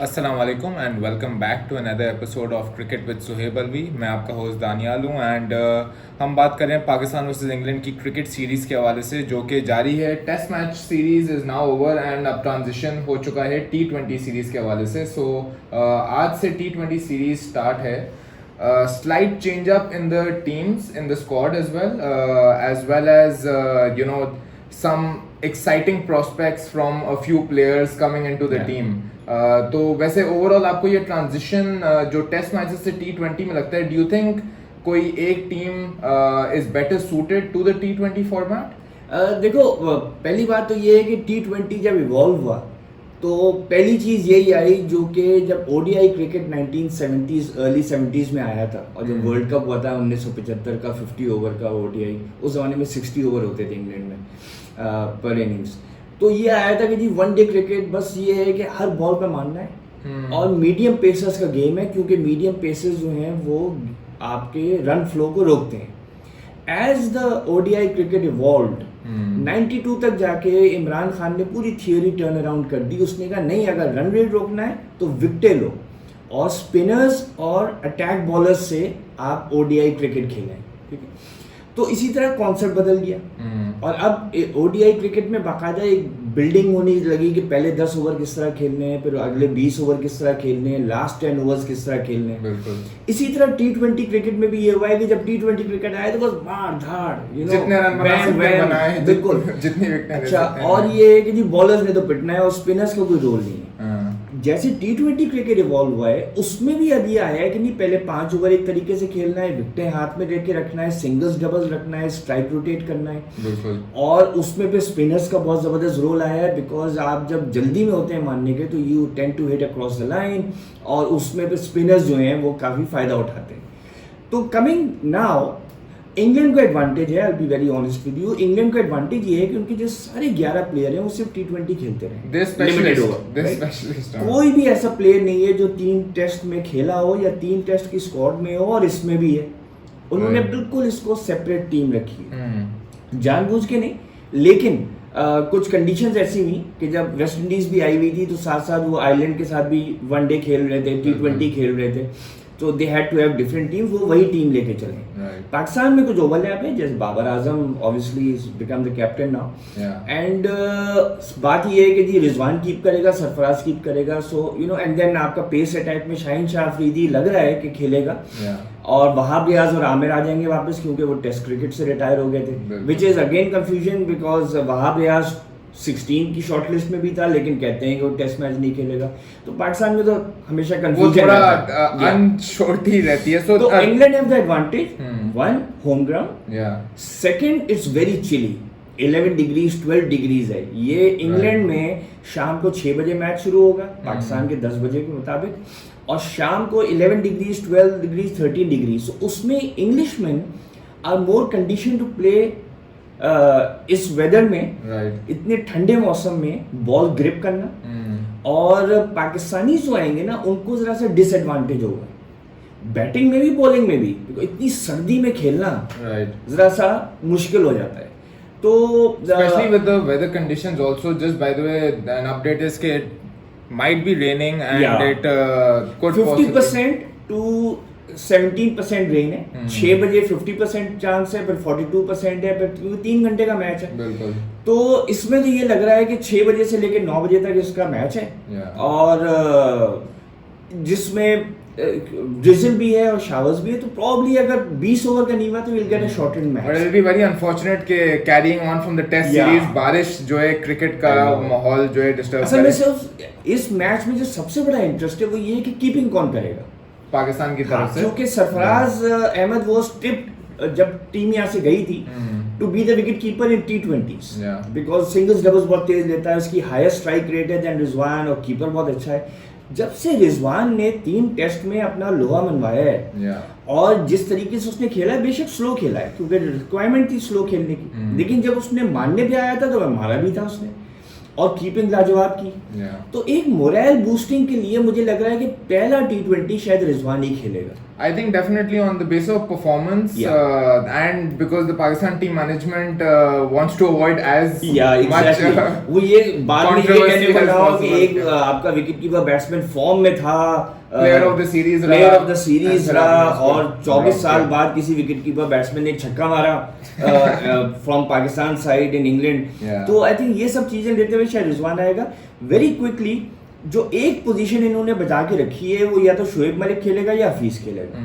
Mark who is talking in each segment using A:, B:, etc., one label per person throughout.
A: अस्सलाम वालेकुम and welcome back to another episode of cricket with Suhaib Alvi. मैं आपका होस्ट दानियाल हूँ एंड हम बात कर रहे हैं पाकिस्तान वर्सेस इंग्लैंड की क्रिकेट सीरीज़ के हवाले से जो कि जारी है। Test match series is now over and अब ट्रांजिशन हो चुका है T20 सीरीज़ के हवाले से। आज से T20 सीरीज़ स्टार्ट है। Slight change up in the teams in the squad as well as some exciting prospects from a few players coming into the team. तो वैसे ओवरऑल आपको ये ट्रांजिशन जो टेस्ट मैचेस से T20 में लगता है, डू यू थिंक कोई एक team is better suited to the T20 format?
B: देखो, पहली बात तो ये है कि T20 जब इवॉल्व हुआ तो पहली चीज़ यही आई जो कि जब ODI cricket 1970s early 70s में आया था और जब वर्ल्ड कप हुआ था 1975 का 50 ओवर का ओडीआई, उस ज़माने में 60 ओवर होते थे इंग्लैंड में पर इनिंग्स। तो ये आया था कि जी वन डे क्रिकेट बस ये है कि हर बॉल पे मारना है और मीडियम पेसर्स का गेम है, क्योंकि मीडियम पेसर्स जो हैं वो आपके रन फ्लो को रोकते हैं। As the ODI cricket evolved 92 तक जाके इमरान खान ने पूरी थियोरी टर्न अराउंड कर दी। उसने कहा नहीं, अगर रन रेट रोकना है तो विकेटें लो और स्पिनर्स और अटैक बॉलर्स से आप ओडीआई क्रिकेट खेलें, ठीक है। तो इसी तरह कॉन्सेप्ट बदल गया और अब ओडीआई क्रिकेट में बाकायदा एक बिल्डिंग होने लगी कि पहले 10 ओवर किस तरह खेलने हैं, फिर अगले 20 ओवर किस तरह खेलने हैं, लास्ट 10 ओवर्स किस तरह खेलने हैं।
A: बिल्कुल
B: इसी तरह T20 क्रिकेट में भी ये हुआ है कि जब T20 क्रिकेट आया तो बस मार धाड़,
A: जितने रन बना सकते हैं बनाए,
B: बिल्कुल
A: जितनी विकेटें ले
B: अच्छा।
A: सकते हैं।
B: और ये है कि जी बॉलर्स ने तो पिटना है और स्पिनर्स का कोई रोल नहीं है। जैसे T20 क्रिकेट इवॉल्व हुआ है उसमें भी अब ये आया है कि नहीं, पहले 5 ओवर एक तरीके से खेलना है, विकेटें हाथ में लेके रखना है, सिंगल्स डबल्स रखना है, स्ट्राइक रोटेट करना है।
A: बिल्कुल।
B: और उसमें पे स्पिनर्स का बहुत ज़बरदस्त रोल आया है, बिकॉज आप जब जल्दी में होते हैं मारने के तो you tend to hit across the line और उसमें पे स्पिनर्स जो हैं वो काफ़ी फ़ायदा उठाते हैं। तो कमिंग नाउ इंग्लैंड को एडवांटेज है, I be very honest with you, England को एडवांटेज ये है कि उनके जो सारे 11 प्लेयर हैं वो सिर्फ T20 खेलते रहे, लिमिटेड ओवर। कोई भी ऐसा प्लेयर नहीं है जो 3 टेस्ट में खेला हो या 3 टेस्ट की स्क्वाड में हो, और इसमें भी है। उन्होंने बिल्कुल इसको सेपरेट टीम रखी है, जानबूझ के नहीं, लेकिन कुछ कंडीशंस ऐसी हुई कि जब वेस्ट इंडीज भी आई हुई थी तो साथ साथ वो आयरलैंड के साथ भी वनडे खेल रहे थे, T20 खेल रहे थे, तो they had to have different teams, वो वही टीम लेके चले। पाकिस्तान में कुछ ओवरलैप है, जैसे Babar Azam obviously is become the captain now and बात ये है कि जी रिजवान कीप करेगा, सरफराज कीप करेगा, so you know, and then आपका पेस अटैक में शाहीन शाह अफरीदी लग रहा है कि खेलेगा और वहाब रियाज और आमिर आ जाएंगे वापस, क्योंकि वो टेस्ट क्रिकेट से रिटायर हो गए थे, which is again confusion because Wahab Riaz 16 की शॉर्टलिस्ट में भी था, लेकिन कहते हैं कि वो टेस्ट मैच नहीं खेलेगा। तो पाकिस्तान में तो हमेशा कंफ्यूजन
A: अनश्योरिटी रहती है।
B: तो England have the advantage, one home ground, second it's very chilly, 11 degrees 12 degrees है ये। इंग्लैंड में शाम को 6 बजे मैच शुरू होगा पाकिस्तान के 10 बजे के मुताबिक, और शाम को 11 डिग्रीज 12 डिग्रीज 13 डिग्रीज। so, उसमें Englishmen are more condition to play इस वेदर में, इतने ठंडे मौसम में बॉल ग्रिप करना। और पाकिस्तानी जो आएंगे ना उनको जरा सा डिसएडवांटेज होगा बैटिंग में भी बॉलिंग में भी, इतनी सर्दी में खेलना जरा सा मुश्किल हो जाता है। तो
A: especially with the weather conditions also, just by the way an update is that it might be raining and it could
B: 50% to 17% rain है, 6 बजे 50% चांस है, फिर 42% है, फिर 3 घंटे का मैच है।
A: बिल्कुल।
B: तो इसमें तो ये लग रहा है कि 6 बजे से लेकर 9 बजे तक इसका मैच है और जिसमें ड्रिजल भी है और शावर्स भी है, तो प्रॉब्ली अगर 20 ओवर का नहीं हुआ तो will get a shortened match.
A: But it will be very unfortunate के carrying on from the test series बारिश जो है क्रिकेट का माहौल जो है डिस्टर्ब
B: असल में सिर्फ इस मैच में जो सबसे बड़ा इंटरेस्ट है वो ये है कि कीपिंग कौन करेगा पाकिस्तान
A: की तरफ से,
B: क्योंकि सरफराज अहमद वो टिप्ड जब टीम यहाँ से गई थी to be the wicket keeper in T20s because singles doubles बहुत तेज लेता है, उसकी हाईएस्ट स्ट्राइक रेट है देन रिजवान, और कीपर बहुत अच्छा है। जब से रिजवान ने 3 टेस्ट में अपना लोहा मनवाया है और जिस तरीके से उसने खेला है, बेशक स्लो खेला है क्योंकि रिक्वायरमेंट थी स्लो खेलने की, लेकिन जब उसने मारने पे आया था तो मारा भी था उसने और कीपिंग लाजवाब की। तो एक मोरल बूस्टिंग के लिए मुझे लग रहा है कि पहला T20 शायद रिजवान ही खेलेगा।
A: I think definitely on the basis of performance and because the Pakistan team management wants to avoid as much
B: वो ये बाद में ये कहने को रहा कि एक आपका विकेट कीपर बैट्समैन फॉर्म में था,
A: प्लेयर ऑफ द सीरीज
B: रहा और 24 साल बाद किसी विकेट कीपर बैट्समैन ने एक छक्का मारा from Pakistan side in England. तो आई थिंक ये सब चीजें लेते हुए शायद रिजवान आएगा वेरी क्विकली। जो एक पोजीशन इन्होंने बचा के रखी है वो या तो शोएब मलिक खेलेगा या हफीज खेलेगा।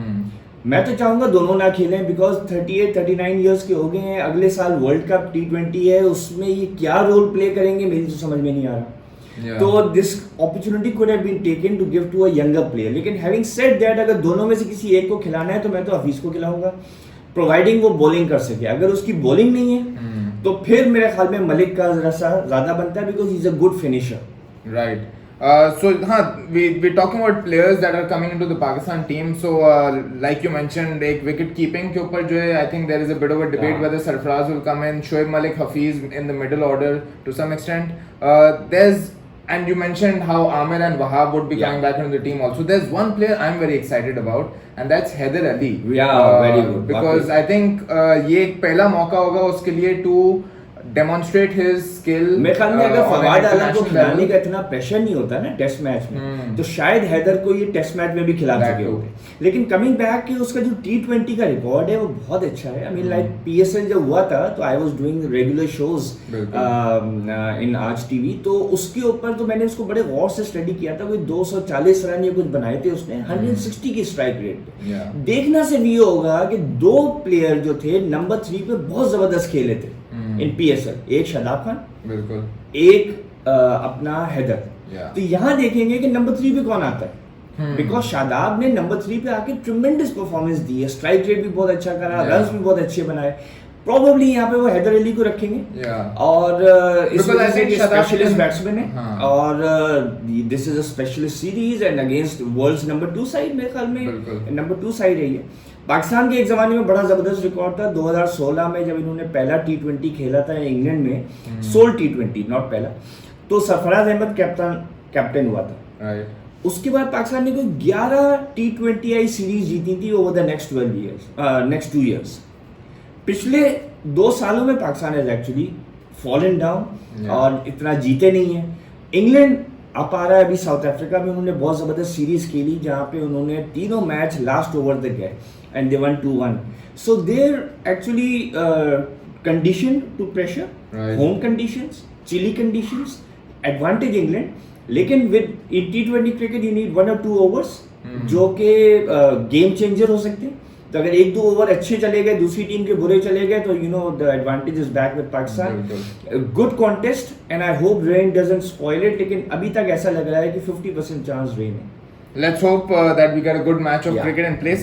B: मैं तो चाहूंगा दोनों ना खेलें बिकॉज 38-39 इयर्स के हो गए हैं। अगले साल वर्ल्ड कप T20 है, उसमें ये क्या रोल प्ले करेंगे मेरी तो समझ में नहीं आ रहा। तो this opportunity could have been taken to give to a younger player. लेकिन हैविंग सेड दैट अगर दोनों में से किसी एक को खिलाना है तो मैं तो हफीज को खिलाऊंगा, प्रोवाइडिंग वो बॉलिंग कर सके। अगर उसकी बॉलिंग नहीं है तो फिर मेरे ख्याल में मलिक का जरा सा ज्यादा बनता है because he is a good finisher.
A: Right. So we're talking about players that are coming into the Pakistan team. So like you mentioned, एक wicket keeping के ऊपर जो है I think there is a bit of a debate whether Sarfaraz will come in, Shoaib Malik, Hafiz in the middle order to some extent. And you mentioned how Amir and Wahab would be coming back into the team also. There's one player I'm very excited about and that's Haider Ali.
B: Very good.
A: Because I think ये एक पहला मौका होगा उसके लिए to demonstrate his skill।
B: मेरे ख्याल में अगर फवाद आलम को खिलाने का इतना प्रेशर नहीं होता ना टेस्ट मैच में तो शायद हैदर को ये टेस्ट मैच में भी खिला चुके होते। लेकिन कमिंग बैक कि उसका जो T20 का रिकॉर्ड है वो बहुत अच्छा है। आई मीन लाइक PSL जब हुआ था तो I was doing regular shows in आज टीवी, तो उसके ऊपर तो मैंने उसको बड़े गौर से स्टडी किया था। कोई 240 रन या कुछ बनाए थे उसने 160 की स्ट्राइक रेट। देखना से भी होगा कि दो प्लेयर जो थे नंबर 3 पे बहुत जबरदस्त खेले थे इन PSL, एक शादाब खान
A: बिल्कुल,
B: एक अपना हैदर। तो यहाँ देखेंगे कि नंबर 3 पे कौन आता है बिकॉज शादाब ने नंबर 3 पे आके ट्रिमेंडस परफॉर्मेंस दी है, स्ट्राइक रेट भी बहुत अच्छा करा, रन्स भी बहुत अच्छे बनाए। प्रोबेबली यहाँ पे वो हैदर अली को रखेंगे और इस वजह से स्पेशलिस्ट बैट्समैन है और this is a specialist series and against world's number 2 side. मेरे ख्याल में नंबर 2 साइड है ये। पाकिस्तान के एक ज़माने में बड़ा ज़बरदस्त रिकॉर्ड था 2016 में जब इन्होंने पहला T20 खेला था इंग्लैंड में, सोल T20 नॉट पहला, तो सरफराज अहमद कैप्टन हुआ था। उसके बाद पाकिस्तान ने कोई 11 T20I सीरीज जीती थी ओवर द नेक्स्ट 2 इयर्स। पिछले 2 सालों में Pakistan has actually fallen down और इतना जीते नहीं है। इंग्लैंड अब आ रहा है, अभी साउथ अफ्रीका में उन्होंने बहुत ज़बरदस्त सीरीज खेली जहाँ पे उन्होंने तीनों मैच लास्ट ओवर तक गए and they won 2-1। So there actually condition to pressure, home conditions, chilly conditions, advantage England. लेकिन within T20 cricket you need 1 or 2 overs जो कि गेम चेंजर हो सकते हैं। तो अगर 1-2 ओवर अच्छे चले गए, दूसरी टीम के बुरे चले गए, तो you know the advantage is back with Pakistan. Good contest and I hope rain doesn't spoil it, लेकिन अभी तक ऐसा लग रहा है कि 50% चांस रेन है।
A: Let's hope that we get a good match of cricket in place.